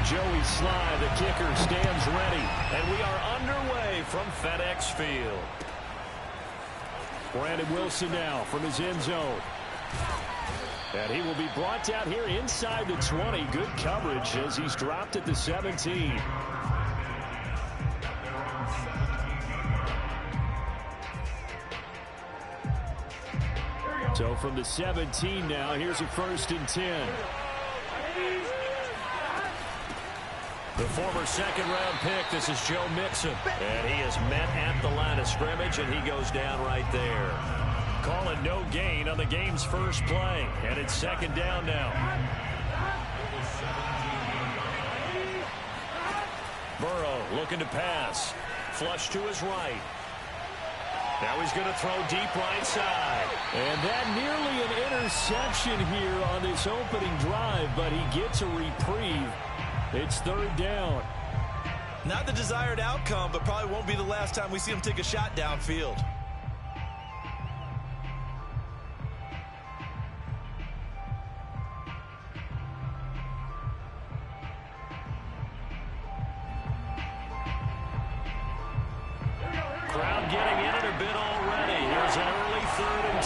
Joey Sly, the kicker, stands ready. And we are underway from FedEx Field. Brandon Wilson now from his end zone. And he will be brought down here inside the 20. Good coverage as he's dropped at the 17. So from the 17 now, here's a 1st and 10. The former second-round pick, this is Joe Mixon. And he is met at the line of scrimmage, and he goes down right there. Call it no gain on the game's first play. And it's 2nd down now. Burrow looking to pass. Flush to his right. Now he's going to throw deep right side. And that nearly an interception here on this opening drive, but he gets a reprieve. It's 3rd down. Not the desired outcome, but probably won't be the last time we see him take a shot downfield. Crowd getting in it a bit already. Here's an early 3rd and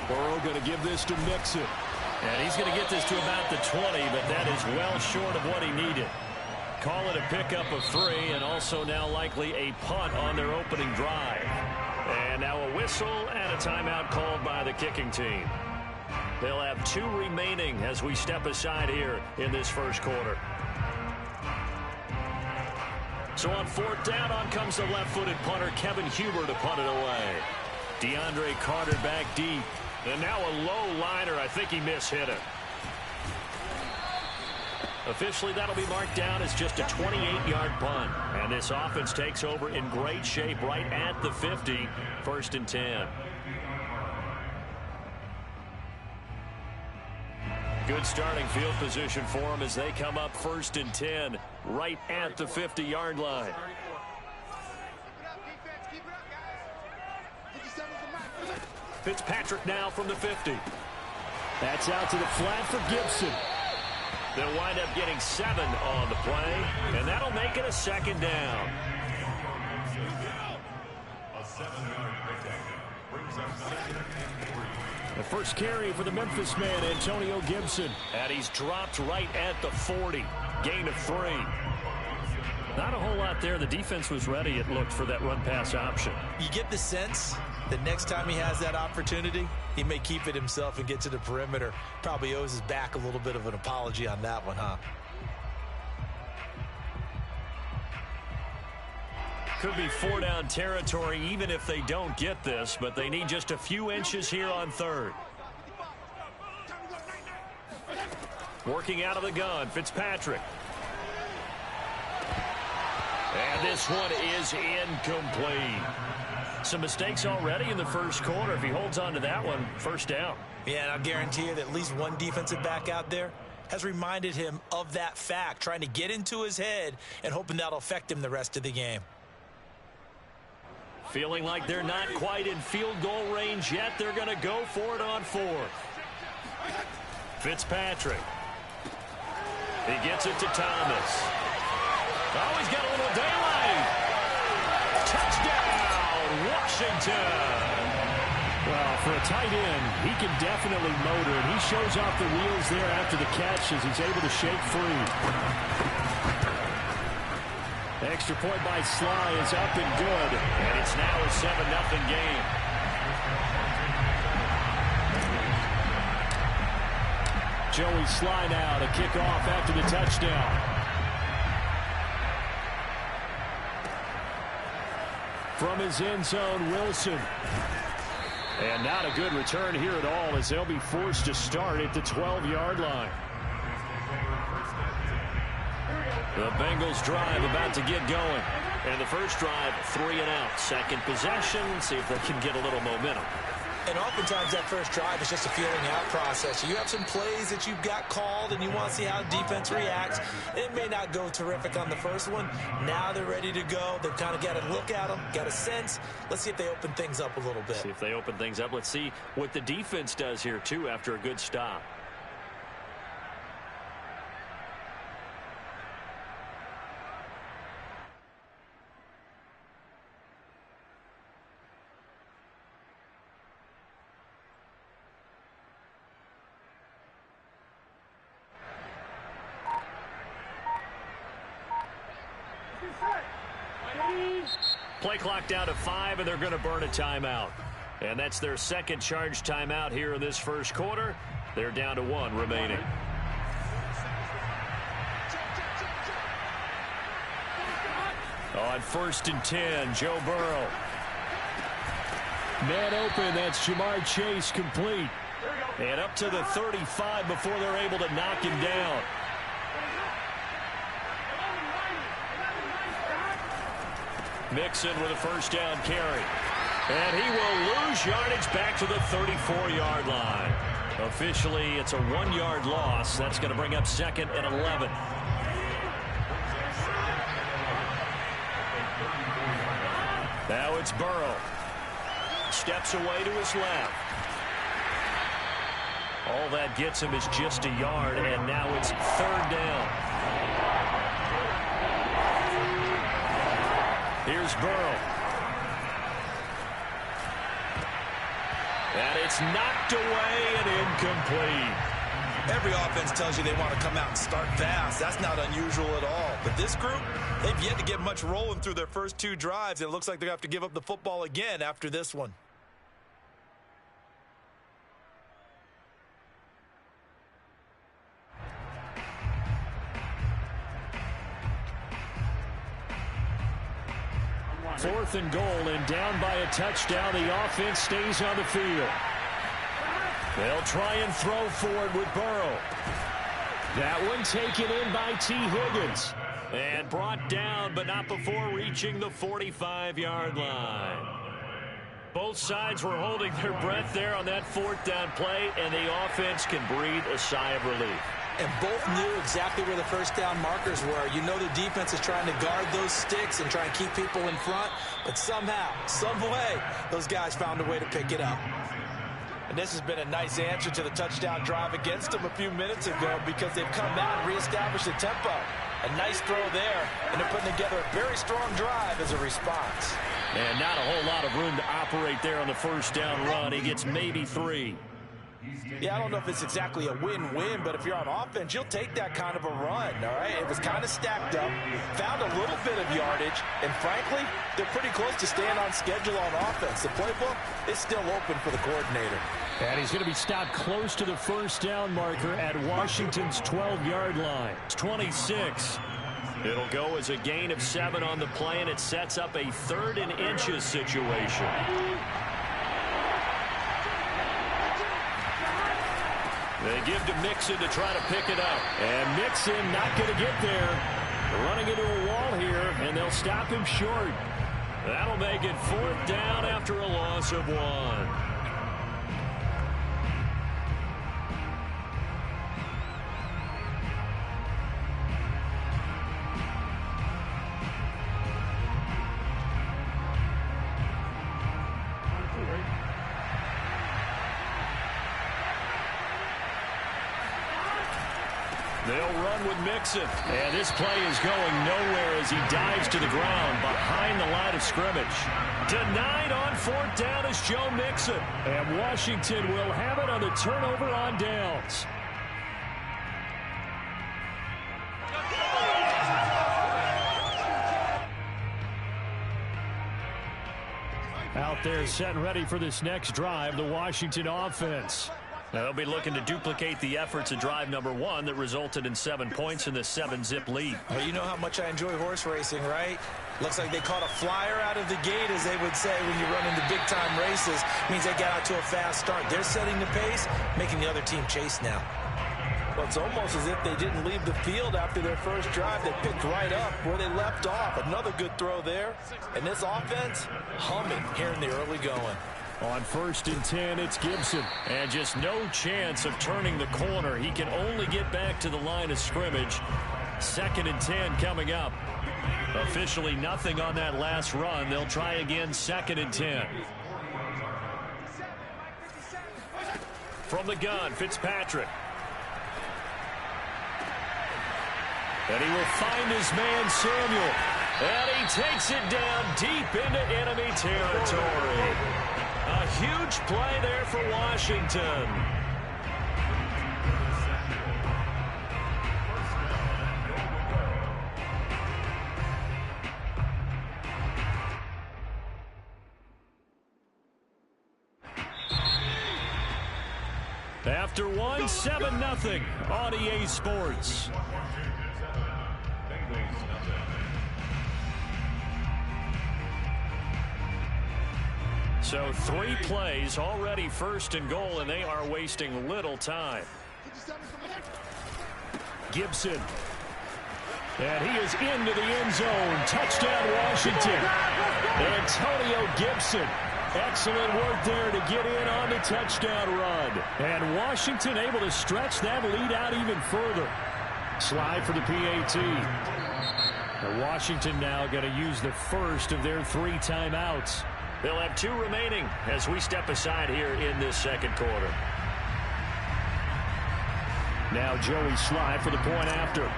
10. Burrow going to give this to Mixon. And he's going to get this to about the 20, but that is well short of what he needed. Call it a pickup of 3, and also now likely a punt on their opening drive. And now a whistle and a timeout called by the kicking team. They'll have 2 remaining as we step aside here in this first quarter. So on 4th down, on comes the left-footed punter, Kevin Huber, to punt it away. DeAndre Carter back deep. And now a low liner. I think he mishit it. Officially, that'll be marked down as just a 28-yard punt. And this offense takes over in great shape right at the 50. 1st and 10. Good starting field position for them as they come up 1st and 10 right at the 50-yard line. Fitzpatrick now from the 50. That's out to the flat for Gibson. They'll wind up getting 7 on the play, and that'll make it a 2nd down. The first carry for the Memphis man, Antonio Gibson. And he's dropped right at the 40. Gain of 3. Not a whole lot there. The defense was ready, it looked, for that run-pass option. You get the sense that next time he has that opportunity, he may keep it himself and get to the perimeter. Probably owes his back a little bit of an apology on that one, huh? Could be 4-down territory even if they don't get this, but they need just a few inches here on 3rd. Working out of the gun, Fitzpatrick. And this one is incomplete. Some mistakes already in the first quarter. If he holds on to that one, 1st down. Yeah, and I'll guarantee you that at least one defensive back out there has reminded him of that fact, trying to get into his head and hoping that'll affect him the rest of the game. Feeling like they're not quite in field goal range yet. They're going to go for it on 4th. Fitzpatrick. He gets it to Thomas. Oh, he's got a little daylight. Touchdown, Washington. Well, for a tight end, he can definitely motor it. He shows off the wheels there after the catch as he's able to shake free. The extra point by Sly is up and good. And it's now a 7-0 game. Joey Sly now to kick off after the touchdown. From his end zone, Wilson. And not a good return here at all as they'll be forced to start at the 12-yard line. The Bengals drive about to get going. And the first drive, 3 and out. Second possession, see if they can get a little momentum. And oftentimes that first drive is just a feeling out process. You have some plays that you've got called and you want to see how the defense reacts. It may not go terrific on the first one. Now they're ready to go. They've kind of got to look at them, got a sense. Let's see if they open things up a little bit. See if they open things up. Let's see what the defense does here, too, after a good stop. Play clock down to 5, and they're going to burn a timeout. And that's their second charge timeout here in this first quarter. They're down to 1 remaining. On 1st and 10, Joe Burrow. Man open, that's Jamar Chase, complete. And up to the 35 before they're able to knock him down. Mixon with a first down carry. And he will lose yardage back to the 34-yard line. Officially, it's a 1-yard loss. That's going to bring up 2nd and 11. Now it's Burrow. Steps away to his left. All that gets him is just a yard, and now it's 3rd down. Here's Burrow. And it's knocked away and incomplete. Every offense tells you they want to come out and start fast. That's not unusual at all. But this group, they've yet to get much rolling through their first 2 drives. It looks like they're going to have to give up the football again after this one. Fourth and goal, and down by a touchdown. The offense stays on the field. They'll try and throw forward with Burrow. That one taken in by T. Higgins. And brought down, but not before reaching the 45-yard line. Both sides were holding their breath there on that 4th down play, and the offense can breathe a sigh of relief. And both knew exactly where the first down markers were. You know the defense is trying to guard those sticks and try and keep people in front. But somehow, some way, those guys found a way to pick it up. And this has been a nice answer to the touchdown drive against them a few minutes ago because they've come out and reestablished the tempo. A nice throw there, and they're putting together a very strong drive as a response. And not a whole lot of room to operate there on the first down run. He gets maybe 3. Yeah, I don't know if it's exactly a win-win, but if you're on offense, you'll take that kind of a run, all right? It was kind of stacked up, found a little bit of yardage, and frankly, they're pretty close to staying on schedule on offense. The playbook is still open for the coordinator. And he's going to be stopped close to the first down marker at Washington's 12-yard line. It's 26. It'll go as a gain of 7 on the play, and it sets up a 3rd and inches situation. They give to Mixon to try to pick it up. And Mixon not going to get there. Running into a wall here, and they'll stop him short. That'll make it 4th down after a loss of 1. They'll run with Mixon. And this play is going nowhere as he dives to the ground behind the line of scrimmage. Denied on 4th down is Joe Mixon. And Washington will have it on the turnover on downs. Out there set and ready for this next drive, the Washington offense. Now they'll be looking to duplicate the efforts of drive number 1 that resulted in 7 points in the 7-zip lead. Well, you know how much I enjoy horse racing, right? Looks like they caught a flyer out of the gate, as they would say when you run into big-time races. Means they got out to a fast start. They're setting the pace, making the other team chase now. Well, it's almost as if they didn't leave the field after their first drive. They picked right up where they left off. Another good throw there. And this offense, humming here in the early going. On 1st and 10, it's Gibson. And just no chance of turning the corner. He can only get back to the line of scrimmage. 2nd and 10 coming up. Officially nothing on that last run. They'll try again 2nd and 10. From the gun, Fitzpatrick. And he will find his man, Samuel. And he takes it down deep into enemy territory. A huge play there for Washington. After one, 7-0 on EA Sports. So 3 plays already first and goal, and they are wasting little time. Gibson. And he is into the end zone. Touchdown, Washington. Antonio Gibson. Excellent work there to get in on the touchdown run. And Washington able to stretch that lead out even further. Slide for the PAT. And Washington now going to use the first of their 3 timeouts. They'll have 2 remaining as we step aside here in this second quarter. Now Joey Slye for the point after.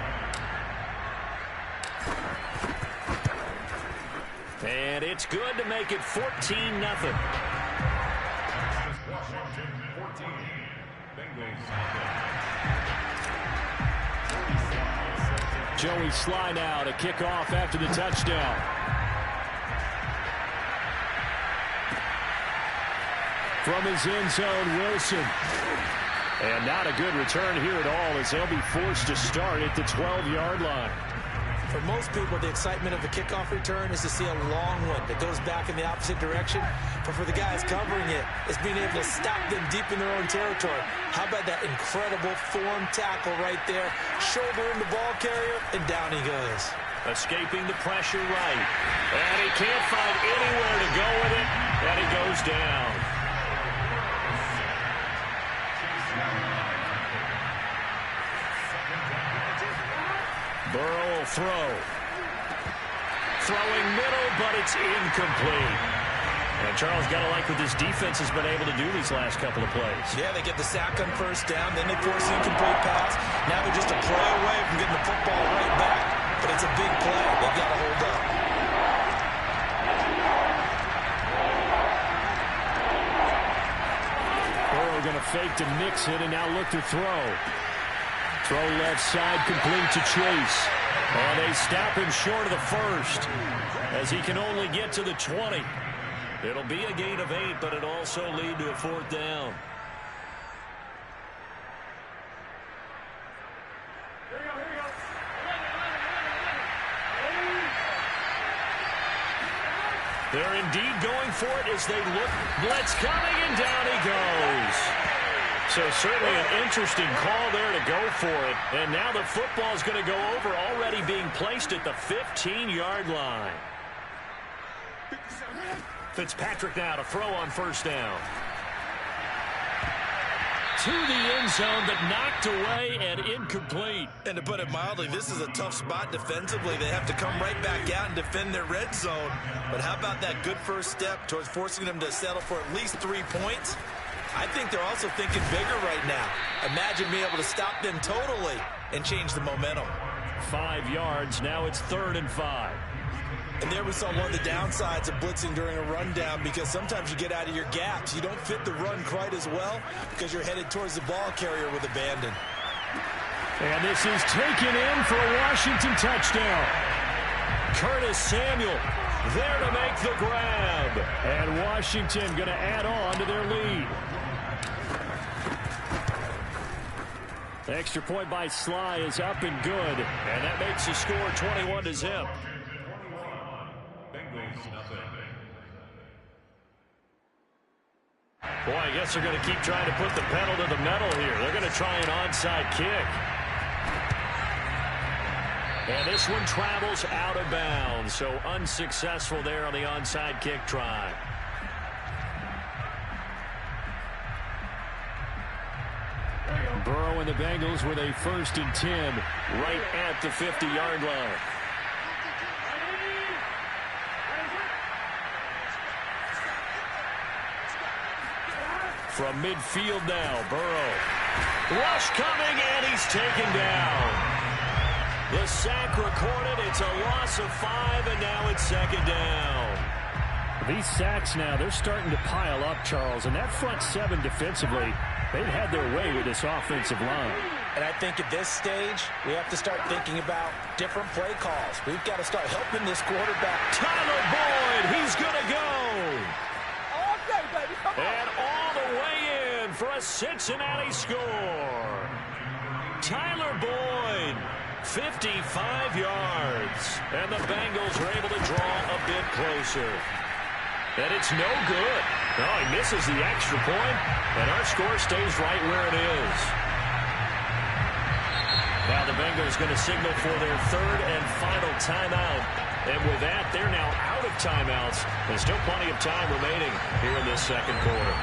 And it's good to make it 14-0. Joey Slye now to kick off after the touchdown. From his end zone, Wilson. And not a good return here at all as they'll be forced to start at the 12-yard line. For most people, the excitement of a kickoff return is to see a long one that goes back in the opposite direction. But for the guys covering it, it's being able to stop them deep in their own territory. How about that incredible form tackle right there? Shoulder in the ball carrier, and down he goes. Escaping the pressure right. And he can't find anywhere to go with it, and he goes down. Burrow will throw. Throwing middle, but it's incomplete. And Charles, got to like what this defense has been able to do these last couple of plays. Yeah, they get the sack on first down, then they force the incomplete pass. Now they're just a play away from getting the football right back. But it's a big play. They've got to hold up. Burrow going to fake to mix it and now look to throw. Throw left side, complete to Chase. And they stop him short of the first as he can only get to the 20. It'll be a gain of 8, but it'll also lead to a 4th down. They're indeed going for it as they look. Blitz coming, and down he goes. So certainly an interesting call there to go for it. And now the football is going to go over, already being placed at the 15-yard line. Fitzpatrick now to throw on first down. To the end zone, but knocked away and incomplete. And to put it mildly, this is a tough spot defensively. They have to come right back out and defend their red zone. But how about that good first step towards forcing them to settle for at least 3 points? I think they're also thinking bigger right now. Imagine being able to stop them totally and change the momentum. 5 yards. Now it's 3rd and 5. And there we saw one of the downsides of blitzing during a rundown, because sometimes you get out of your gaps. You don't fit the run quite as well because you're headed towards the ball carrier with abandon. And this is taken in for a Washington touchdown. Curtis Samuel there to make the grab. And Washington going to add on to their lead. The extra point by Slye is up and good. And that makes the score 21-0. Boy, I guess they're going to keep trying to put the pedal to the metal here. They're going to try an onside kick. And this one travels out of bounds, so unsuccessful there on the onside kick try. Burrow and the Bengals with a 1st and 10 right at the 50-yard line. From midfield now, Burrow. Rush coming, and he's taken down. The sack recorded. It's a loss of 5, and now it's 2nd down. These sacks now, they're starting to pile up, Charles. And that front 7 defensively, they've had their way with this offensive line. And I think at this stage, we have to start thinking about different play calls. We've got to start helping this quarterback. Tyler Boyd, he's going to go. And all the way in for a Cincinnati score. Tyler Boyd, 55 yards. And the Bengals are able to draw a bit closer. And it's no good. Oh, he misses the extra point, and our score stays right where it is. Now the Bengals going to signal for their third and final timeout. And with that, they're now out of timeouts. There's still plenty of time remaining here in this second quarter.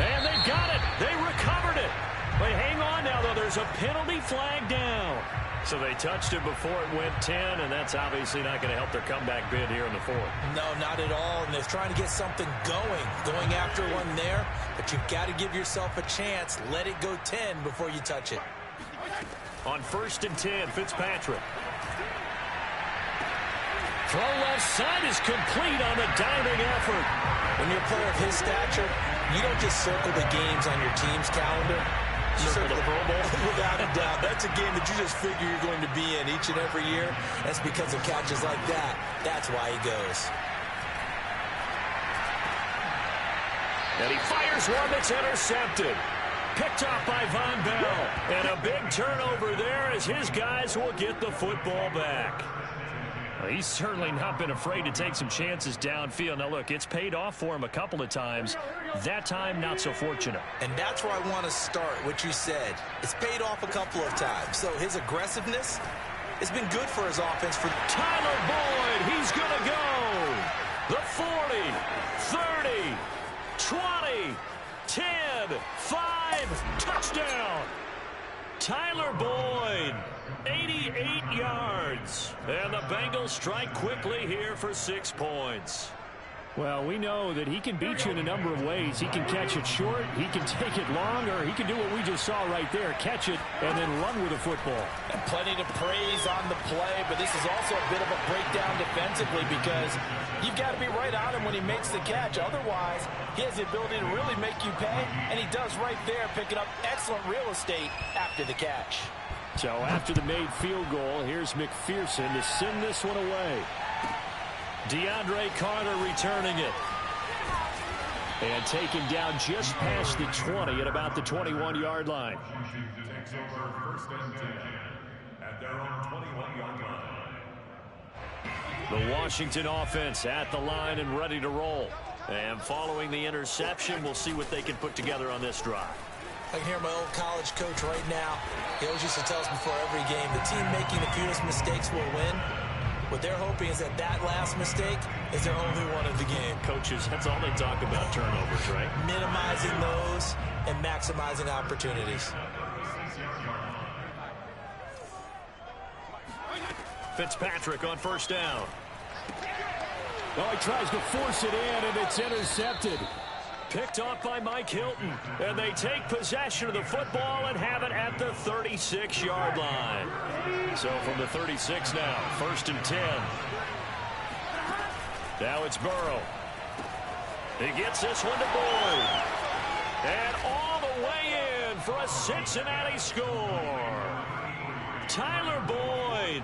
And they got it. They recovered it. But hang on now, though. There's a penalty flag down. So they touched it before it went 10, and that's obviously not going to help their comeback bid here in the fourth. No, not at all. And they're trying to get something going after one there. But you've got to give yourself a chance. Let it go 10 before you touch it. On 1st and 10, Fitzpatrick. Throw left side is complete on a diving effort. When you're a player of his stature, you don't just circle the games on your team's calendar. You circle the Pro Bowl. Without a doubt. That's a game that you just figure you're going to be in each and every year. That's because of catches like that. That's why he goes. And he fires one that's intercepted. Picked off by Von Bell. And a big turnover there as his guys will get the football back. Well, he's certainly not been afraid to take some chances downfield. Now, look, it's paid off for him a couple of times. That time, not so fortunate. And that's where I want to start, what you said. It's paid off a couple of times. So his aggressiveness has been good for his offense. For Tyler Boyd, he's going to go. The 40, 30, 20, 10, 5, touchdown. Tyler Boyd, 88 yards. And the Bengals strike quickly here for 6 points. Well, we know that he can beat you in a number of ways. He can catch it short, he can take it long, or he can do what we just saw right there, catch it and then run with the football. And plenty to praise on the play, but this is also a bit of a breakdown defensively because you've got to be right on him when he makes the catch. Otherwise, he has the ability to really make you pay, and he does right there, picking up excellent real estate after the catch. So after the made field goal, here's McPherson to send this one away. DeAndre Carter returning it. And taken down just past the 20 at about the 21-yard line. Takes over 1st and 10 at their own 21-yard line. The Washington offense at the line and ready to roll. And following the interception, we'll see what they can put together on this drive. I can hear my old college coach right now. He always used to tell us before every game, the team making the fewest mistakes will win. What they're hoping is that that last mistake is their only one of the game. Coaches, that's all they talk about, turnovers, right? Minimizing those and maximizing opportunities. Fitzpatrick on 1st down. Oh, he tries to force it in, and it's intercepted. Picked off by Mike Hilton. And they take possession of the football and have it at the 36-yard line. So from the 36 now, 1st and 10. Now it's Burrow. He gets this one to Boyd. And all the way in for a Cincinnati score. Tyler Boyd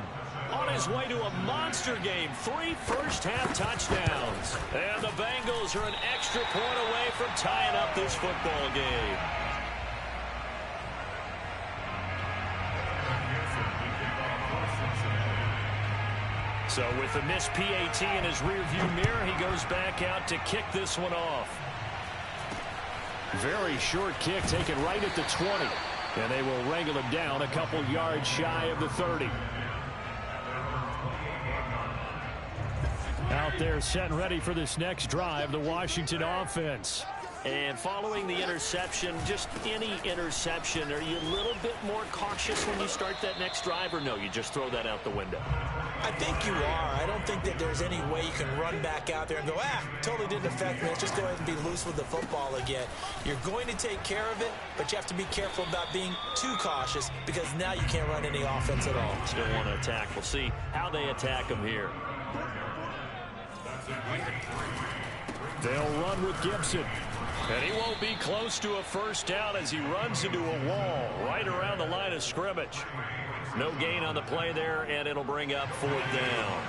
on his way to a monster game. 3 first-half touchdowns. And the Bengals are an extra point away from tying up this football game. So with the missed PAT in his rearview mirror, he goes back out to kick this one off. Very short kick taken right at the 20. And they will wrangle him down a couple yards shy of the 30. Out there set and ready for this next drive, the Washington offense. And following the interception, just any interception, are you a little bit more cautious when you start that next drive, or no, you just throw that out the window? I think you are. I don't think that there's any way you can run back out there and go, totally didn't affect me. Let's just go ahead and be loose with the football again. You're going to take care of it, but you have to be careful about being too cautious because now you can't run any offense at all. Still want to attack. We'll see how they attack them here. They'll run with Gibson. And he won't be close to a first down as he runs into a wall right around the line of scrimmage. No gain on the play there, and it'll bring up 4th down.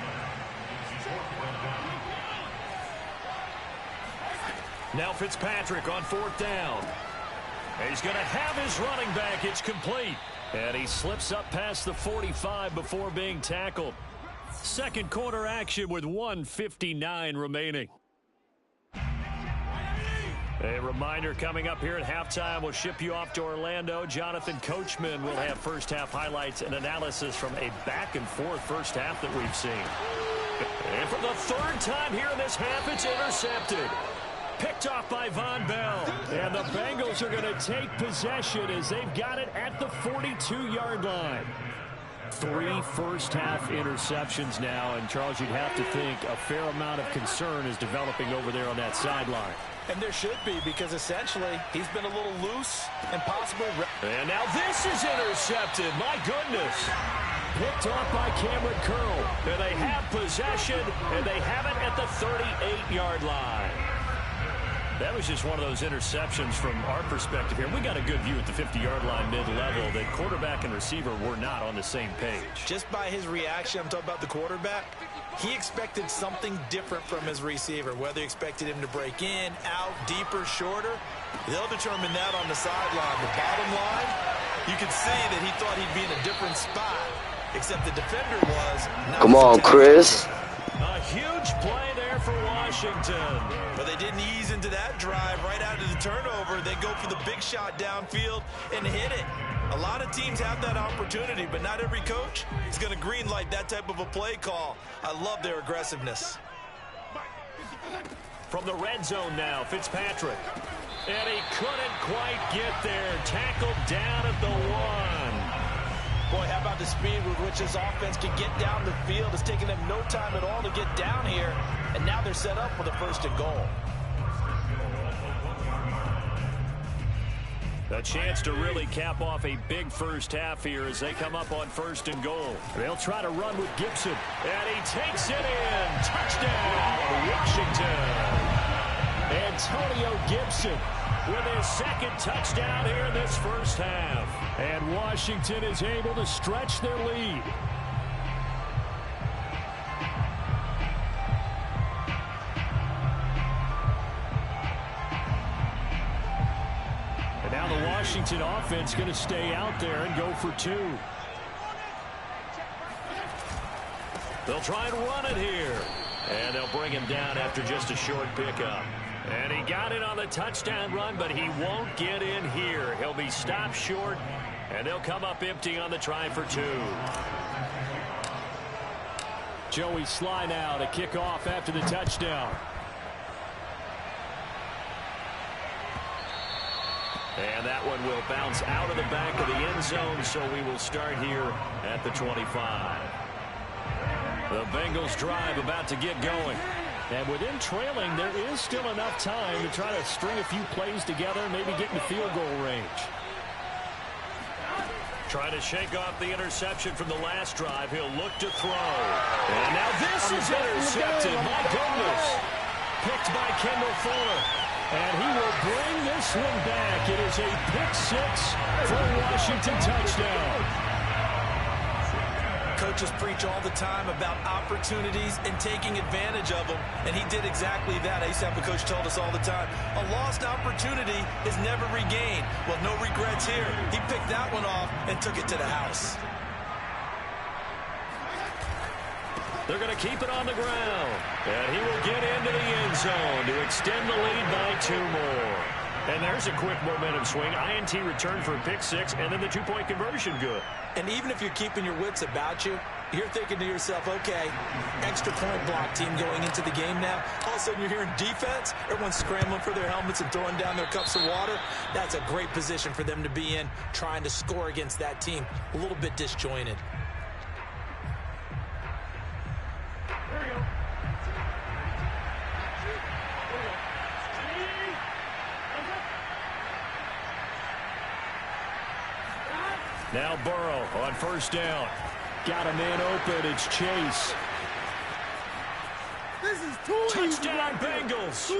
Now Fitzpatrick on 4th down. And he's going to have his running back. It's complete. And he slips up past the 45 before being tackled. Second quarter action with 1:59 remaining. A reminder coming up here at halftime. We'll ship you off to Orlando. Jonathan Coachman will have first half highlights and analysis from a back-and-forth first half that we've seen. And for the third time here in this half, it's intercepted. Picked off by Von Bell. And the Bengals are going to take possession as they've got it at the 42-yard line. 3 first-half interceptions now. And, Charles, you'd have to think a fair amount of concern is developing over there on that sideline. And there should be, because essentially he's been a little loose and possibly... And now this is intercepted. My goodness. Picked off by Cameron Curl. And they have possession, and they have it at the 38-yard line. That was just one of those interceptions from our perspective here. We got a good view at the 50-yard line mid-level that quarterback and receiver were not on the same page. Just by his reaction, I'm talking about the quarterback, he expected something different from his receiver. Whether he expected him to break in, out, deeper, shorter, they'll determine that on the sideline. The bottom line, you can see that he thought he'd be in a different spot, except the defender was. Come on, Chris. A huge play there for Washington. But they didn't ease into that drive right out of the turnover. They go for the big shot downfield and hit it. A lot of teams have that opportunity, but not every coach is going to greenlight that type of a play call. I love their aggressiveness. From the red zone now, Fitzpatrick. And he couldn't quite get there. Tackled down at the 1. Boy, how about the speed with which this offense can get down the field? It's taking them no time at all to get down here, and now they're set up for the 1st and goal. A chance to really cap off a big first half here as they come up on 1st and goal. They'll try to run with Gibson, and he takes it in. Touchdown, Washington. Antonio Gibson with his 2nd touchdown here in this first half. And Washington is able to stretch their lead. And now the Washington offense going to stay out there and go for 2. They'll try and run it here. And they'll bring him down after just a short pickup. And he got it on the touchdown run, but he won't get in here. He'll be stopped short, and they'll come up empty on the try for 2. Joey Sly now to kick off after the touchdown. And that one will bounce out of the back of the end zone, so we will start here at the 25. The Bengals drive about to get going. And within trailing, there is still enough time to try to string a few plays together, maybe get in field goal range. Trying to shake off the interception from the last drive. He'll look to throw. And now this is intercepted. My goodness. Picked by Kendall Fuller. And he will bring this one back. It is a pick-6 for a Washington touchdown. Coaches preach all the time about opportunities and taking advantage of them, and he did exactly that. I used to have a coach told us all the time, a lost opportunity is never regained. Well, no regrets here. He picked that one off and took it to the house. They're going to keep it on the ground, and he will get into the end zone to extend the lead by 2 more. And there's a quick momentum swing. INT return for a pick-6, and then the 2-point conversion good. And even if you're keeping your wits about you, you're thinking to yourself, okay, extra point block team going into the game now. All of a sudden you're hearing defense. Everyone's scrambling for their helmets and throwing down their cups of water. That's a great position for them to be in, trying to score against that team. A little bit disjointed. Now Burrow on 1st down. Got a man open. It's Chase. This is too Touchdown Bengals.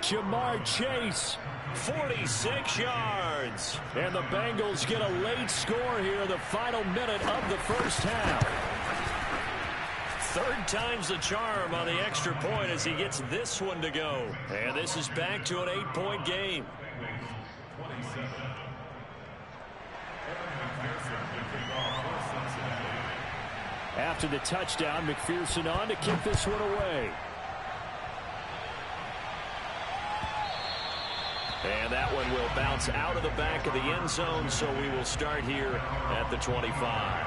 Jamar Chase, 46 yards. And the Bengals get a late score here in the final minute of the first half. Third time's the charm on the extra point as he gets this one to go. And this is back to an 8-point game. After the touchdown, McPherson on to kick this one away. And that one will bounce out of the back of the end zone, so we will start here at the 25.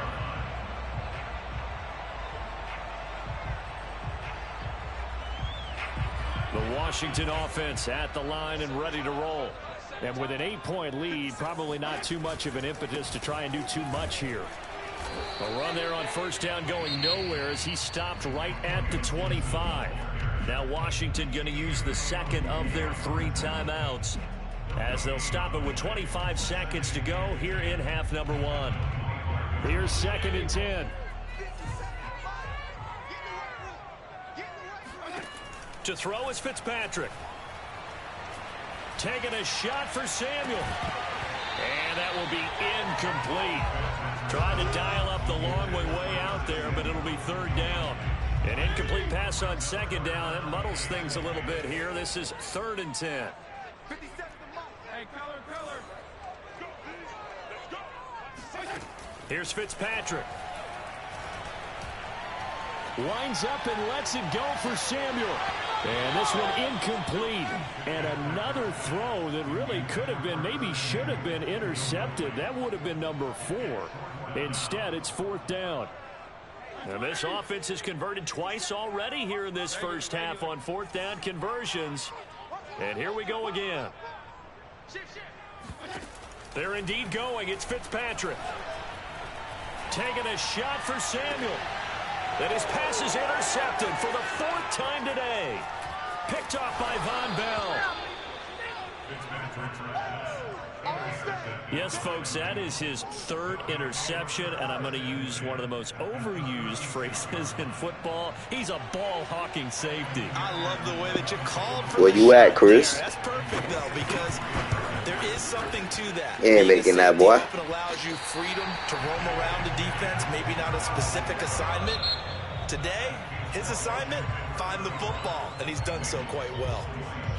The Washington offense at the line and ready to roll. And with an 8-point lead, probably not too much of an impetus to try and do too much here. A run there on first down going nowhere as he stopped right at the 25. Now Washington going to use the second of their 3 timeouts as they'll stop it with 25 seconds to go here in half number 1. Here's 2nd and 10. To throw is Fitzpatrick. Taking a shot for Samuel. And that will be incomplete. Trying to dial up the long way out there, but it'll be 3rd down. An incomplete pass on 2nd down. That muddles things a little bit here. This is 3rd and 10. Here's Fitzpatrick. Winds up and lets it go for Samuel. And this one incomplete. And another throw that really could have been, maybe should have been intercepted. That would have been number 4. Instead, it's 4th down. And this offense has converted twice already here in this first half on 4th down conversions. And here we go again. They're indeed going. It's Fitzpatrick. Taking a shot for Samuel. And his pass is intercepted for the 4th time today. Picked off by Von Bell. Yes, folks, that is his 3rd interception, and I'm going to use one of the most overused phrases in football. He's a ball-hawking safety. I love the way that you called for Where you at, Chris? That's perfect, though, because there is something to that. You ain't making that, boy. It allows you freedom to roam around the defense, maybe not a specific assignment. Today, his assignment, find the football, and he's done so quite well.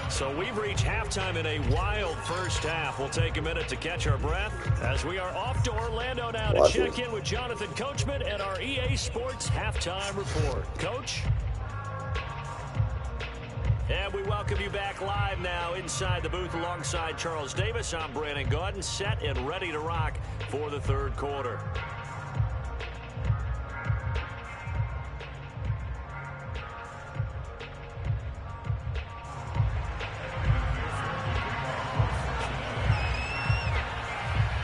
So we've reached halftime in a wild first half. We'll take a minute to catch our breath as we are off to Orlando now to check in with Jonathan Coachman and our EA Sports Halftime Report. Coach? And we welcome you back live now inside the booth alongside Charles Davis. I'm Brandon Gaudin, set and ready to rock for the 3rd quarter.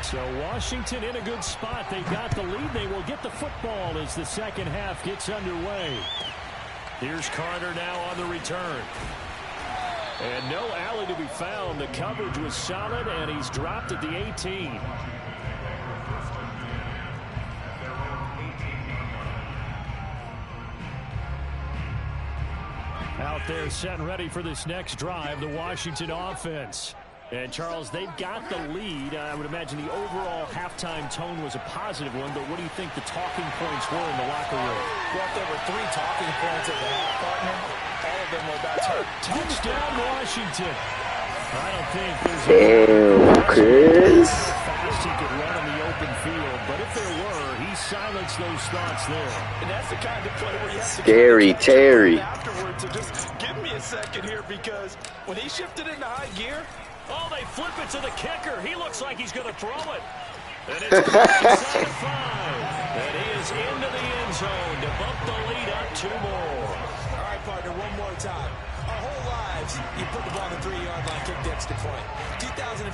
So Washington in a good spot. They got the lead. They will get the football as the second half gets underway. Here's Carter now on the return. And no alley to be found. The coverage was solid, and he's dropped at the 18. Out there set and ready for this next drive, the Washington offense. And, Charles, they've got the lead. I would imagine the overall halftime tone was a positive one, but what do you think the talking points were in the locker room? Well, if there were 3 talking points at the half, partner, all of them were about touchdown Washington. I don't think there's damn, Chris. Fast he could run in the open field, but if there were, he silenced those thoughts there. And that's the kind of play where you have to Scary Terry. afterwards. So just give me a second here, because when he shifted into high gear, oh, they flip it to the kicker. He looks like he's going to throw it. And it's inside 5. And he is into the end zone to bump the lead up 2 more. All right, partner, one more time. Our whole lives, you put the ball on the 3-yard line, kick the extra point. 2015,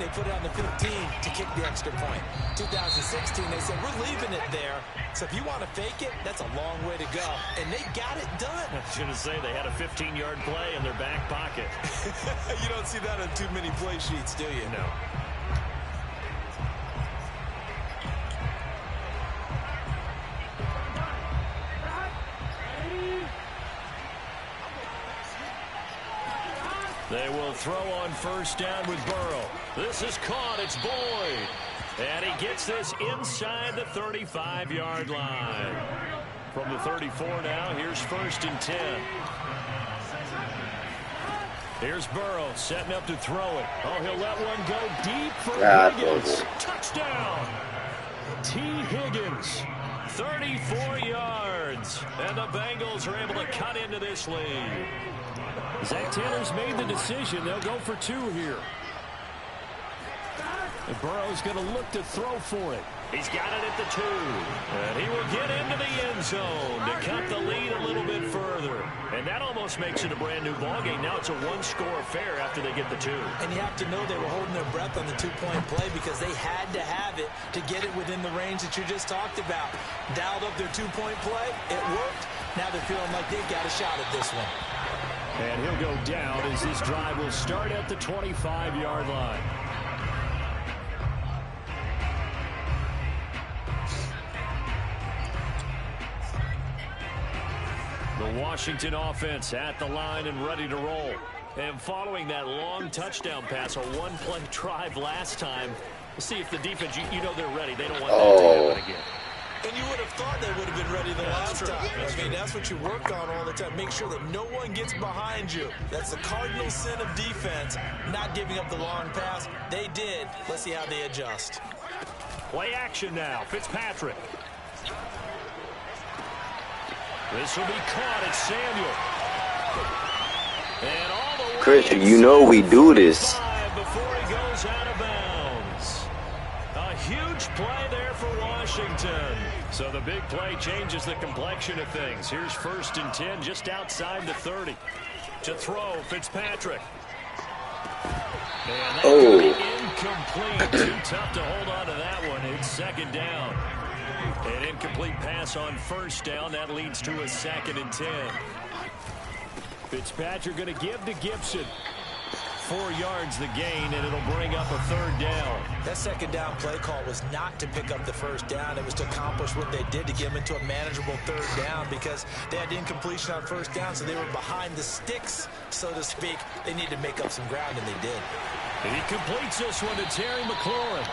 they put it on the 15 to kick the extra point. 2016, they said, we're leaving it there. So if you want to fake it, that's a long way to go. And they got it done. I was going to say they had a 15-yard play in their back pocket. You don't see that on too many play sheets, do you? No. They will throw on first down with Burrow. This is caught. It's Boyd. And he gets this inside the 35-yard line. From the 34 now, here's 1st and 10. Here's Burrow setting up to throw it. Oh, he'll let one go deep for Higgins. Touchdown. T. Higgins, 34 yards. And the Bengals are able to cut into this lead. Zach Taylor's made the decision. They'll go for 2 here. And Burrow's going to look to throw for it. He's got it at the 2. And he will get into the end zone to cut the lead a little bit further. And that almost makes it a brand new ballgame. Now it's a 1-score affair after they get the 2. And you have to know they were holding their breath on the 2-point play because they had to have it to get it within the range that you just talked about. Dialed up their 2-point play. It worked. Now they're feeling like they've got a shot at this one. And he'll go down as this drive will start at the 25-yard line. The Washington offense at the line and ready to roll. And following that long touchdown pass, a 1-play drive last time, we'll see if the defense, you know they're ready. They don't want that to happen again. And you would have thought they would have been ready the last time. I mean, that's what you work on all the time. Make sure that no one gets behind you. That's the cardinal sin of defense, not giving up the long pass. They did. Let's see how they adjust. Play action now. Fitzpatrick. This will be caught. It's Samuel. And all the way Chris, you know we do this. Before he goes out of bounds. A huge play there for Washington. So the big play changes the complexion of things. Here's 1st and 10 just outside the 30. To throw, Fitzpatrick. And that'll be incomplete. Too tough to hold on to that one. It's 2nd down. An incomplete pass on 1st down. That leads to a 2nd and 10. Fitzpatrick going to give to Gibson. 4 yards the gain, and it'll bring up a 3rd down. That 2nd down play call was not to pick up the 1st down. It was to accomplish what they did to get them into a manageable 3rd down because they had incompletion on 1st down, so they were behind the sticks, so to speak. They needed to make up some ground, and they did. He completes this one to Terry McLaurin.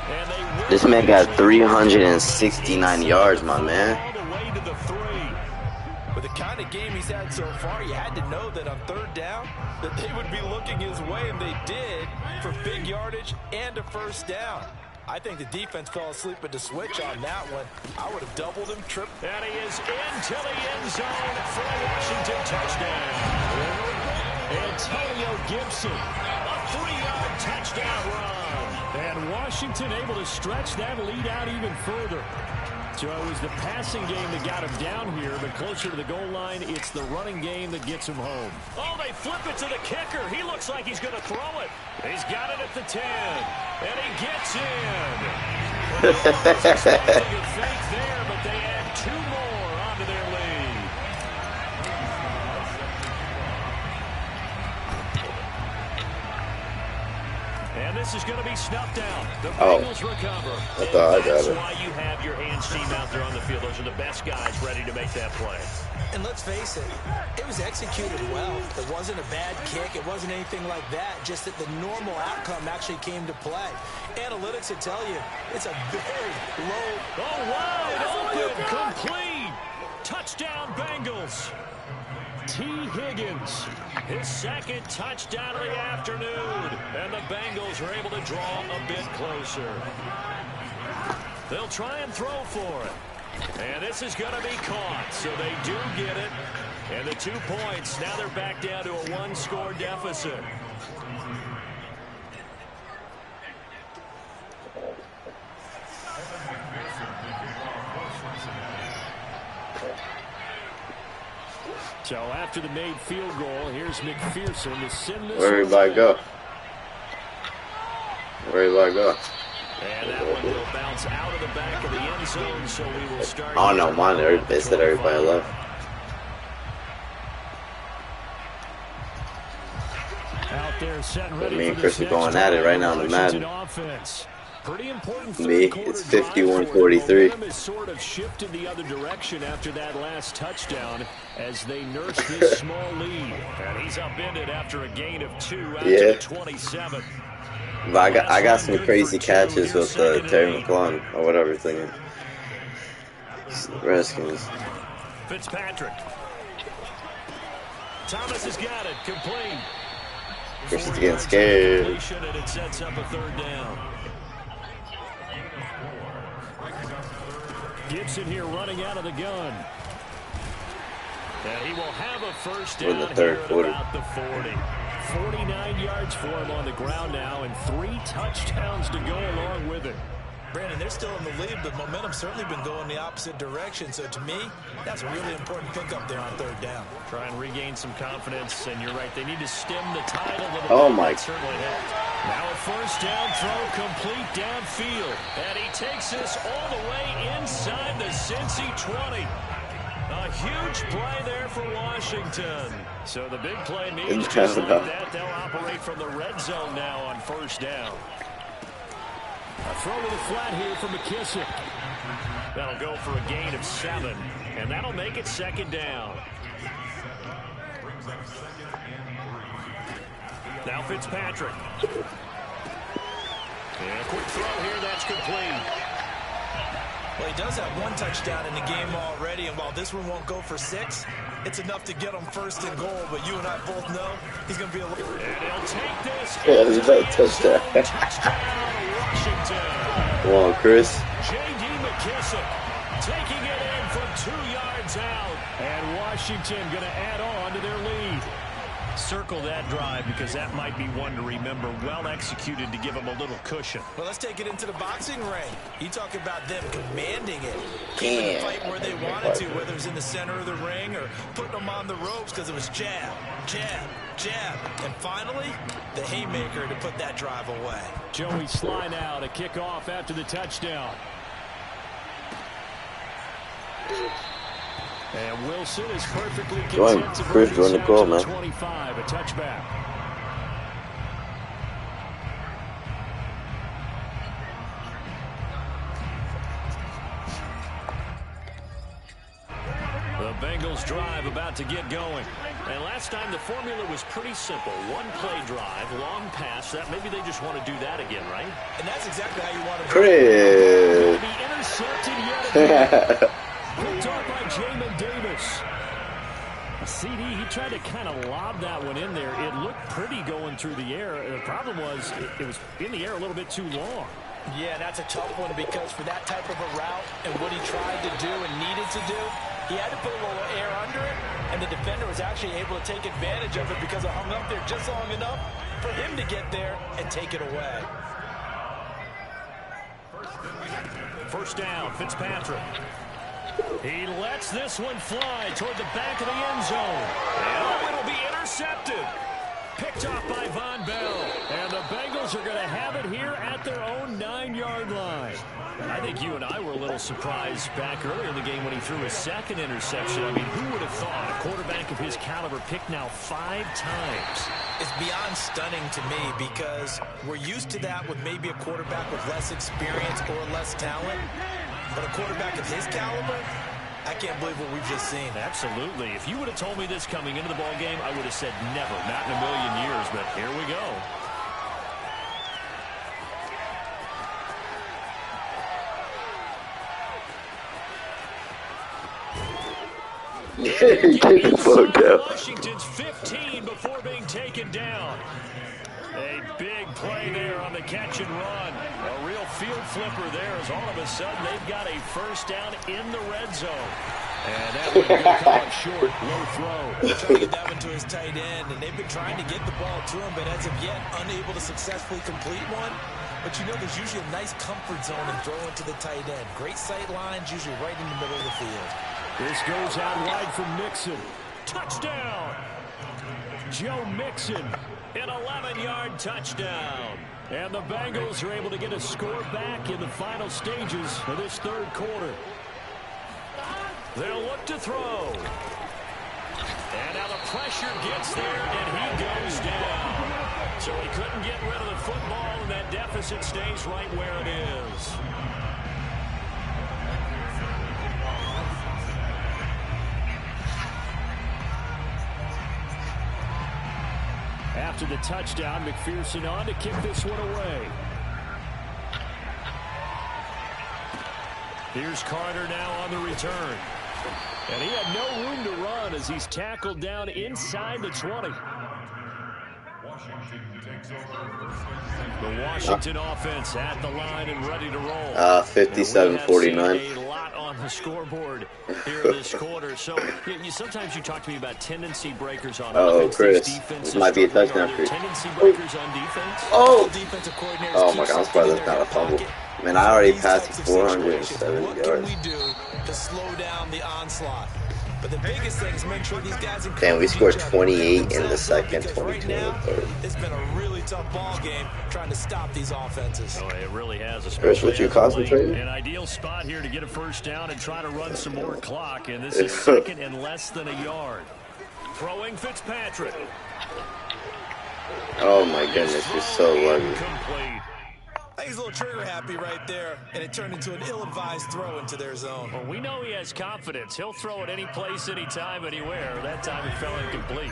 And this man got 369 yards, my man. All the way to the 3. With the kind of game he's had so far, you had to know that on 3rd down that they would be looking his way, and they did, for big yardage and a 1st down. I think the defense fell asleep at the switch on that one. I would have doubled him, tripped. And he is into the end zone for a Washington touchdown. Antonio Gibson, a 3-yard touchdown run. And Washington able to stretch that lead out even further. So it was the passing game that got him down here, but closer to the goal line, it's the running game that gets him home. Oh, they flip it to the kicker. He looks like he's going to throw it. He's got it at the 10, and he gets in. Well, expecting a fake there, but they add 2 more onto their lead. And this is going to be snuffed out. The Bengals recover. I thought I got That's it. why you have your hands team out there on the field. Those are the best guys ready to make that play. And let's face it, it was executed well. It wasn't a bad kick. It wasn't anything like that. Just that the normal outcome actually came to play. Analytics will tell you it's a very low. Oh, wide open, complete. Touchdown, Bengals. T. Higgins, his 2nd touchdown of the afternoon. And the Bengals are able to draw a bit closer. They'll try and throw for it. And this is going to be caught. So they do get it. And the 2 points. Now they're back down to a 1-score deficit. so after the made field goal, here's McPherson to send this. Where everybody go? Where everybody go? And that one will bounce out of the back of the end zone, so we will start. Oh no, mine. They said everybody left. Out there, set and ready. Me and for Chris this are going next at it right drive. now in the Madden. Offense. Pretty important Me, third-quarter it's drive 51-43. for them. Momentum has sort of shifted the other direction after that last touchdown as they nurse this small lead. And he's upended after a gain of 2 out Yeah. to the 27. But I got some crazy catches with Terry McLaurin or whatever thing. Redskins. Fitzpatrick. Thomas has got it. Complete. Chris is getting scared. And it sets up a third down. Gibson here running out of the gun. And he will have a first down in the third quarter. About the 40. 49 yards for him on the ground now, and 3 touchdowns to go along with it. Brandon, they're still in the lead, but momentum's certainly been going the opposite direction. So to me, that's a really important pickup there on third down. Try and regain some confidence, and you're right, they need to stem the tide a little bit. Oh my. That certainly helped. Now a first down throw complete downfield. And he takes this all the way inside the Cincy 20. A huge play there for Washington. So the big play means just like that, they'll operate from the red zone now on first down. A throw to the flat here for McKissick. That'll go for a gain of 7, and that'll make it second down. Now Fitzpatrick. And a quick throw here, that's complete. Well, he does have 1 touchdown in the game already, and while this one won't go for 6, it's enough to get him first and goal. But you and I both know he's going to be a little... And he'll take this. Yeah, there's a touchdown. Washington. Come on, Chris. J.D. McKissick taking it in from 2 yards out. And Washington going to add on to their lead. Circle that drive because that might be one to remember. Well executed to give them a little cushion. Well, let's take it into the boxing ring. You talk about them commanding it. Keeping the fight where they wanted to, whether it was in the center of the ring or putting them on the ropes because it was jab, jab, jab. And finally, the haymaker to put that drive away. Joey Sly now to kick off after the touchdown. And Wilson is perfectly content to Chris, join the call, man. 25, a touchback. The Bengals drive about to get going. And last time the formula was pretty simple. 1-play drive, long pass. That maybe they just want to do that again, right? And that's exactly how you want to Chris. Be intercepted yet again. Picked off by Jamin Davis. A CD, he tried to kind of lob that one in there. It looked pretty going through the air. The problem was it was in the air a little bit too long. Yeah, that's a tough one because for that type of a route and what he tried to do and needed to do, he had to put a little air under it, and the defender was actually able to take advantage of it because it hung up there just long enough for him to get there and take it away. First down, Fitzpatrick. He lets this one fly toward the back of the end zone. And it'll be intercepted. Picked off by Von Bell. And the Bengals are going to have it here at their own 9-yard line. I think you and I were a little surprised back earlier in the game when he threw his second interception. I mean, who would have thought a quarterback of his caliber picked now 5 times? It's beyond stunning to me because we're used to that with maybe a quarterback with less experience or less talent. But a quarterback of his caliber, I can't believe what we've just seen. Absolutely. If you would have told me this coming into the ball game, I would have said never, not in a million years. But here we go. Washington's 15 before being taken down. A big play there on the catch and run. A real field flipper there as all of a sudden they've got a first down in the red zone. And that one will come up short. Low throw. Trying to get that one to his tight end, and they've been trying to get the ball to him, but as of yet, unable to successfully complete one. But you know there's usually a nice comfort zone in throwing to the tight end. Great sight lines, usually right in the middle of the field. This goes out wide from Mixon. Touchdown! Joe Mixon. An 11-yard touchdown. And the Bengals are able to get a score back in the final stages of this third quarter. They'll look to throw. And now the pressure gets there, and he goes down. So he couldn't get rid of the football, and that deficit stays right where it is. After the touchdown, McPherson on to kick this one away. Here's Carter now on the return. And he had no room to run as he's tackled down inside the 20. The Washington offense at the line and ready to roll. 57-49. A lot on the scoreboard here this quarter. So sometimes you talk to me about tendency breakers on offense. Chris, this might be a touchdown for you. Tendency breakers on defense. Oh my God, I'm surprised that's not a fumble. Man, I already passed 470 yards. What can we do to slow down the onslaught? But the biggest thing is make sure these guys. Damn, we scored 28 in the second, 22 in the third. It's been a really tough ball game trying to stop these offenses. Oh, it really has. Chris, what you concentrating? An ideal spot here to get a first down and try to run some more clock. And this is second and less than a yard. Throwing Fitzpatrick. Oh my goodness, you're so lucky. I think he's a little trigger happy right there, and it turned into an ill-advised throw into their zone. Well, we know he has confidence. He'll throw it any place, anytime, anywhere. That time it fell incomplete.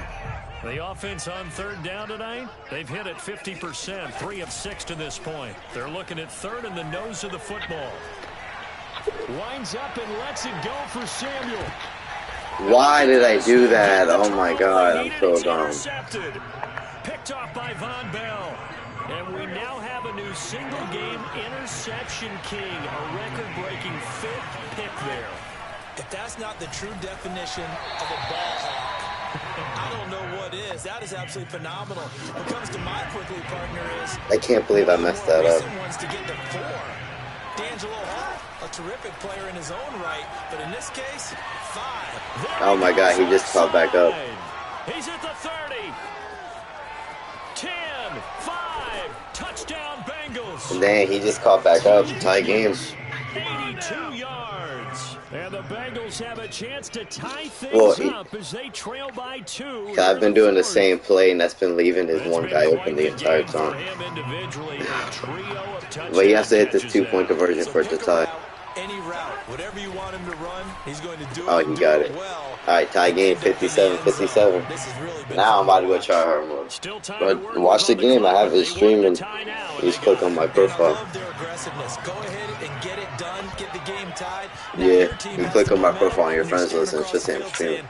The offense on third down tonight, they've hit it 50%, 3 of 6 to this point. They're looking at third in the nose of the football. Winds up and lets it go for Samuel. Why did I do that? Oh my God, I'm so dumb. Picked off by Von Bell. And we now have a new single-game interception king, a record-breaking 5th pick there. If that's not the true definition of a ball hawk, I don't know what is. That is absolutely phenomenal. What comes to my quickly partner is... I can't believe I messed that up. Ones to get to 4. D'Angelo Hall, a terrific player in his own right, but in this case, 5. Oh my God, he just caught back up. He's at the 30. 10, 5, touchdown Bengals. And then he just caught back up. Tie game. 82 yards. And the Bengals have a chance to tie things up as they trail by 2. I've been doing the same play, and that's been leaving his one guy open the entire time. But he has to hit this 2-point conversion for it to tie. Any route, whatever you want him to run, he's going to do it. Oh, he got it. Alright, tie game, 57-57. Now I'm about to go try hard mode. But watch the game. I have it streaming. You just click on my profile. Go ahead and get it done. Get the game tied. Yeah, you click on my profile on your friends list and it's just saying stream.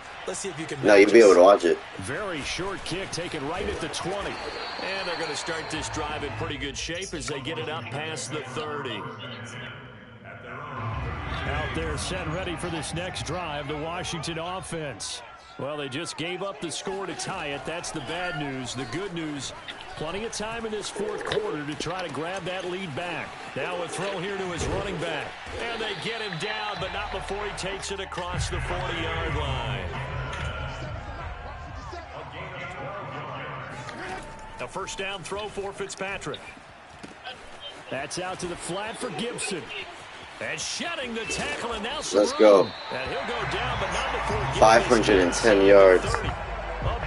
No, you'll be able to watch it. Very short kick taken right at the 20. And they're going to start this drive in pretty good shape as they get it up past the 30. Out there set ready for this next drive, the Washington offense. Well, they just gave up the score to tie it. That's the bad news. The good news, plenty of time in this fourth quarter to try to grab that lead back. Now a throw here to his running back. And they get him down, but not before he takes it across the 40-yard line. A first down throw for Fitzpatrick. That's out to the flat for Gibson. And shedding the tackle, and now let's go. And he'll go down, but not before 510 yards. A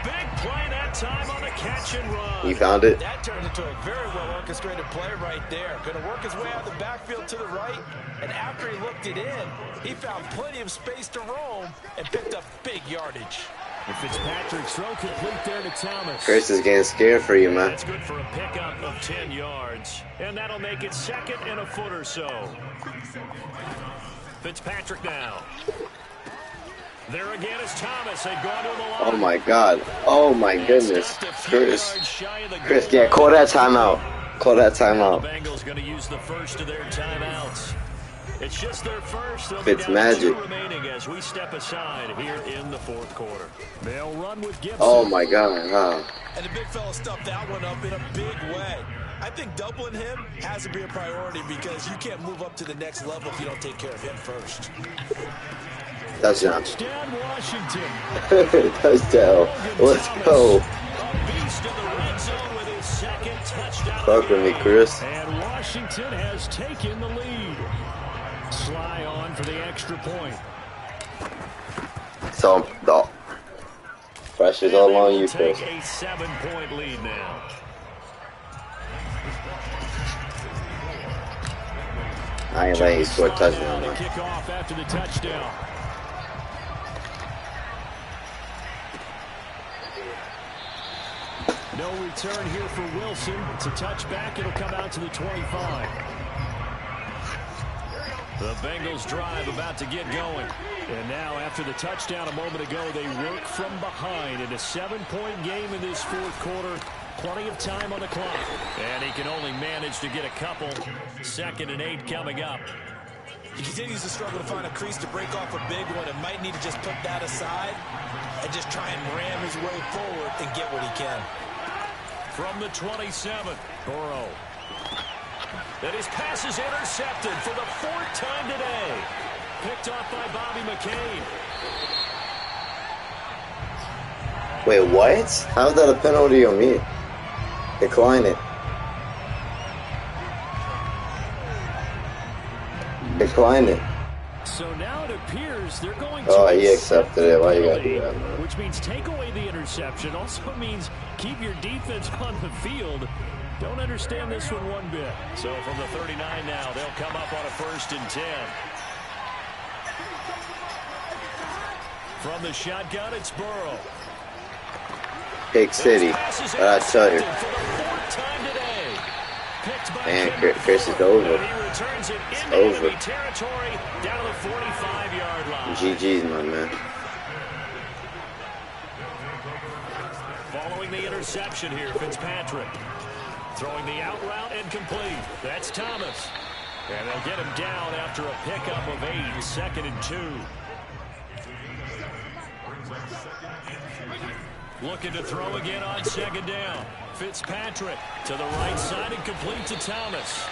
big play that time on a catch and run. You found it? That turned into a very well orchestrated play right there. Going to work his way out of the backfield to the right, and after he looked it in, he found plenty of space to roam and picked up big yardage. And Fitzpatrick's throw complete there to Thomas. Chris is getting scared for you, man. That's good for a pickup of 10 yards. And that'll make it second and a foot or so. Fitzpatrick now. There again is Thomas. They've gone to the line. Oh my God. Oh my goodness. Chris, yeah, call that timeout. Call that timeout. The Bengals going to use the first of their timeouts. It's just their first. It's magic. Remaining as we step aside here in the fourth quarter. They'll run with Gibson. Oh my God. Wow. And the big fella stuffed that one up in a big way. I think doubling him has to be a priority because you can't move up to the next level if you don't take care of him first. Touchdown. Touchdown, Washington. Touchdown. Let's go. A beast in the red zone with his second touchdown. Fuck with me, Chris. And Washington has taken the lead. Sly on for the extra point. So, the pressure's all on you, Take Chris. a 7-point lead now. I ain't letting you score a touchdown, The man. kickoff after the touchdown. No return here for Wilson. It's a touchback. It'll come out to the 25. The Bengals drive about to get going. And now, after the touchdown a moment ago, they work from behind in a 7-point game in this fourth quarter. Plenty of time on the clock. And he can only manage to get a couple. 2nd and 8 coming up. He continues to struggle to find a crease to break off a big one, and might need to just put that aside and just try and ram his way forward and get what he can. From the 27, Burrow. And his pass is intercepted for the 4th time today. Picked off by Bobby McCain. Wait, what? How's that a penalty on me? Decline it. Decline it. So now it appears they're going to... Oh, he accepted it. Why you gotta do that, man? Which means take away the interception. Also means keep your defense on the field. Don't understand this one bit. So from the 39 now, they'll come up on a 1st and 10. From the shotgun, it's Burrow. Big City. I tell you. Man, Chris is over. It's over. GG's, my man. Following the interception here, Fitzpatrick. Throwing the out route and complete. That's Thomas. And they'll get him down after a pickup of 8. 2nd and 2. Looking to throw again on 2nd down. Fitzpatrick to the right side and complete to Thomas.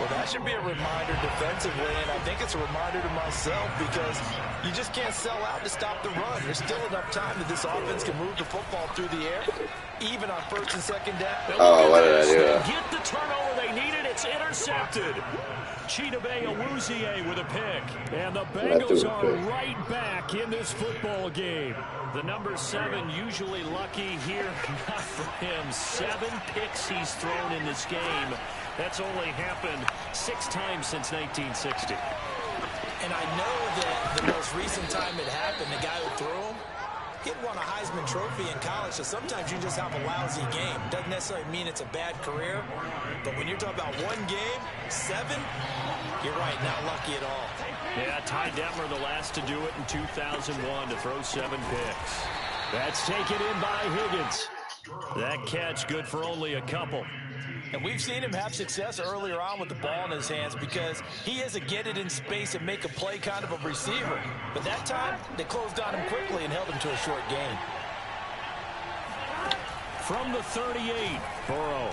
Well, that should be a reminder defensively, and I think it's a reminder to myself because you just can't sell out to stop the run. There's still enough time that this offense can move the football through the air, even on 1st and 2nd down. Oh, what did I do? They get the turnover they needed. It's intercepted. Chidobe Awuzie with a pick. And the Bengals are right back in this football game. The number 7 usually lucky here. Not for him. 7 picks he's thrown in this game. That's only happened 6 times since 1960. And I know that the most recent time it happened, the guy who threw him, he had won a Heisman Trophy in college, so sometimes you just have a lousy game. Doesn't necessarily mean it's a bad career, but when you're talking about 1 game, 7, you're right, not lucky at all. Yeah, Ty Detmer, the last to do it in 2001 to throw 7 picks. That's taken in by Higgins. That catch good for only a couple. And we've seen him have success earlier on with the ball in his hands because he has a get it in space and make a play kind of a receiver. But that time, they closed on him quickly and held him to a short gain. From the 38, Burrow.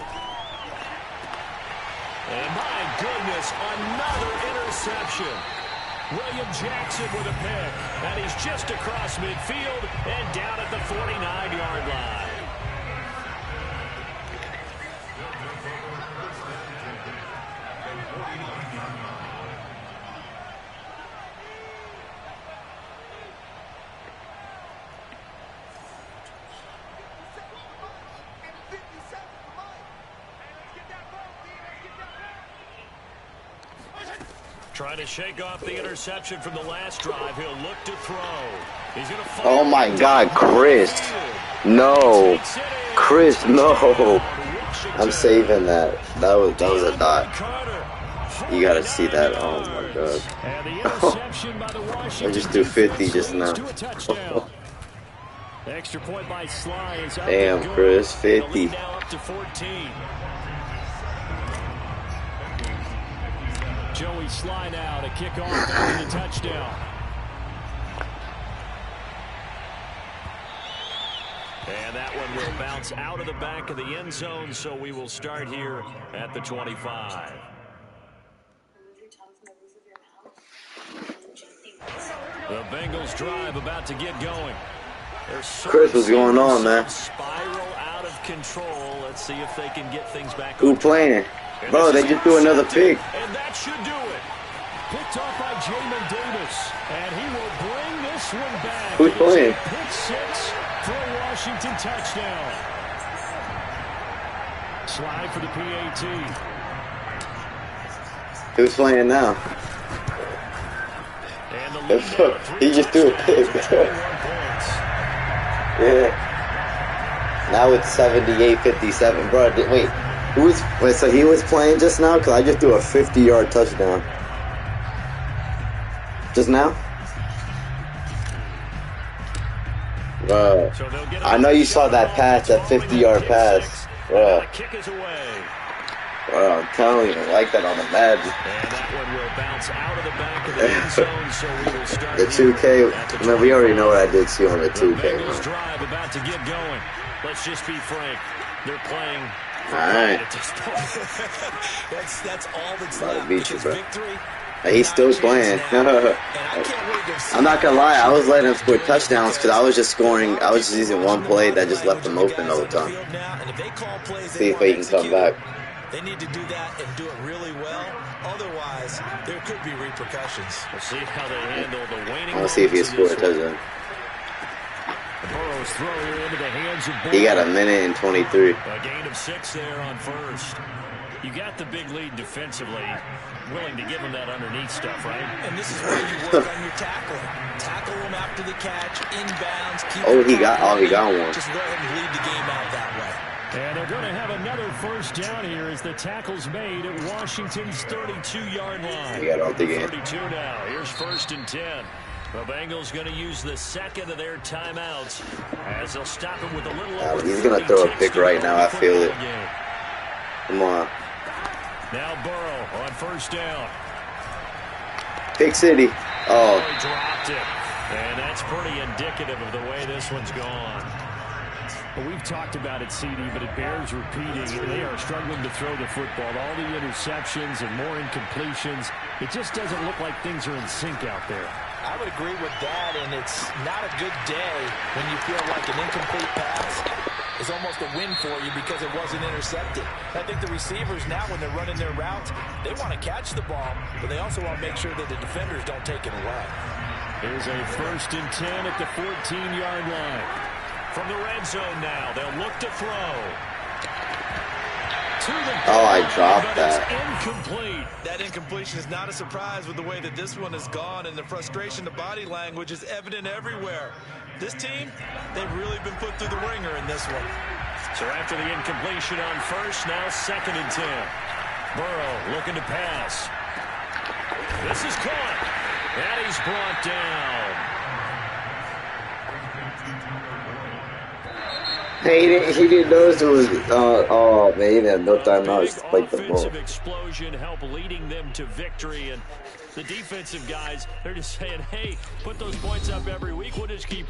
And my goodness, another interception. William Jackson with a pick. And he's just across midfield and down at the 49-yard line. Trying to shake off the interception from the last drive. He'll look to throw. He's going to fire. Oh my God, Chris. No. Chris, no. I'm saving that. That was a dot. You gotta see that. Oh my God. I just threw 50 just now. Extra point by Sly is up. Damn, Chris, 50. Now up to 14. Joey Sly now to kick off after the touchdown. And that one will bounce out of the back of the end zone, so we will start here at the 25. The Bengals drive about to get going. Chris, what's going on, man? Spiral out of control. Let's see if they can get things back. Who playing? Bro, they just threw another pick. And that should do it. Picked off by Jamin Davis. And he will bring this one back. Who's playing? Pick 6 for a Washington touchdown. Slide for the PAT. Who's playing now? He just threw a pick. Yeah. Now it's 78-57. Bro, wait, so he was playing just now? Because I just threw a 50-yard touchdown. Just now? Bro, I know you saw that pass, that 50-yard pass. Bro. Kick is away. Bro, I'm telling you, I like that on the Madden. And that one will bounce out of the back of the end zone, so we will start the 2K, man, we already know what I did see on the 2K. Bengals drive about to get going. Let's just be frank. They're playing for Alright. at this point. That's all that's About to left. beat you, Because bro. victory, He's still playing. I'm not gonna lie, I was letting him score touchdowns because I was just scoring. I was just using one play that just left him open all the time. See if he can come back. They need to do that and do it really well. Otherwise, there could be repercussions. We'll see how they handle the waning. I want to see if he scored a touchdown. Burrow's throw here into the hands of He got a minute and 23. A gain of 6 there on first. You got the big lead defensively. Willing to give him that underneath stuff, right? And this is where you work on your tackling. Tackle him after the catch, inbounds. Keep He got one. Just go ahead and lead the game out that way. And they're going to have another first down here as the tackle's made at Washington's 32-yard line. He got off the game. 32 now. Here's 1st and 10. The Bengals going to use the second of their timeouts as they'll stop him with a little over. He's going to throw a pick right now. I feel it. Come on. Now Burrow on 1st down. Pick City. Oh. He dropped it. And that's pretty indicative of the way this one's gone. Well, we've talked about it, CD, but it bears repeating. They are struggling to throw the football. All the interceptions and more incompletions. It just doesn't look like things are in sync out there. I would agree with that, and it's not a good day when you feel like an incomplete pass is almost a win for you because it wasn't intercepted. I think the receivers now, when they're running their routes, they want to catch the ball, but they also want to make sure that the defenders don't take it away. Here's a 1st and 10 at the 14-yard line. From the red zone now, they'll look to throw. I dropped that. Incomplete. That incompletion is not a surprise with the way that this one has gone, and the frustration, the body language is evident everywhere. This team, they've really been put through the ringer in this one. So after the incompletion on 1st, now 2nd and 10. Burrow looking to pass. This is caught. And he's brought down. Hey, he didn't notice it was. Oh man, he didn't have no timeouts to play the ball. Offensive explosion help leading them to victory, and the defensive guys, they're just saying, hey, put those points up every week. We'll just keep